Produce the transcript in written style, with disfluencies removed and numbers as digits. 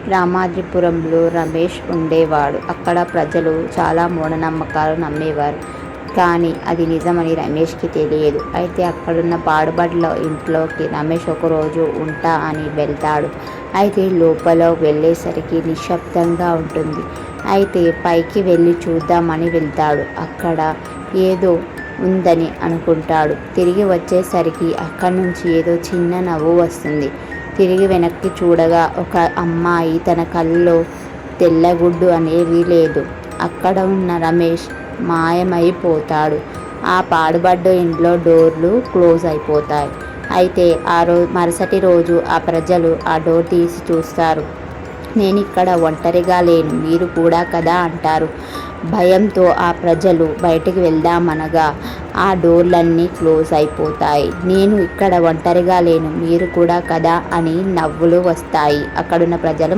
రామాద్రిపురంలో రమేష్ ఉండేవాడు. అక్కడ ప్రజలు చాలా మూఢనమ్మకాలు నమ్మేవారు. కానీ అది నిజమని రమేష్కి తెలియదు. అయితే అక్కడున్న పాడుబడ్ల ఇంట్లోకి రమేష్ ఒకరోజు ఉంటా అని వెళ్తాడు. అయితే లోపల వెళ్ళేసరికి నిశ్శబ్దంగా ఉంటుంది. అయితే పైకి వెళ్ళి చూద్దామని వెళ్తాడు. అక్కడ ఏదో ఉందని అనుకుంటాడు. తిరిగి వచ్చేసరికి అక్కడి నుంచి ఏదో చిన్న నవ్వు వస్తుంది. తిరిగి వెనక్కి చూడగా ఒక అమ్మాయి, తన కళ్ళలో తెల్లగుడ్డు అనేవి లేదు. అక్కడ ఉన్న రమేష్ మాయమైపోతాడు. ఆ పాడుబడ్డ ఇంట్లో డోర్లు క్లోజ్ అయిపోతాయి. అయితే మరుసటి రోజు ఆ ప్రజలు ఆ డోర్ తీసి చూస్తారు. నేనిక్కడ ఒంటరిగా లేను, మీరు కూడా కదా అంటారు. భయంతో ఆ ప్రజలు బయటికి వెళ్దామనగా ఆ డోర్లన్నీ క్లోజ్ అయిపోతాయి. నేను ఇక్కడ ఒంటరిగా లేను, మీరు కూడా కదా అని నవ్వులు వస్తాయి. అక్కడున్న ప్రజలు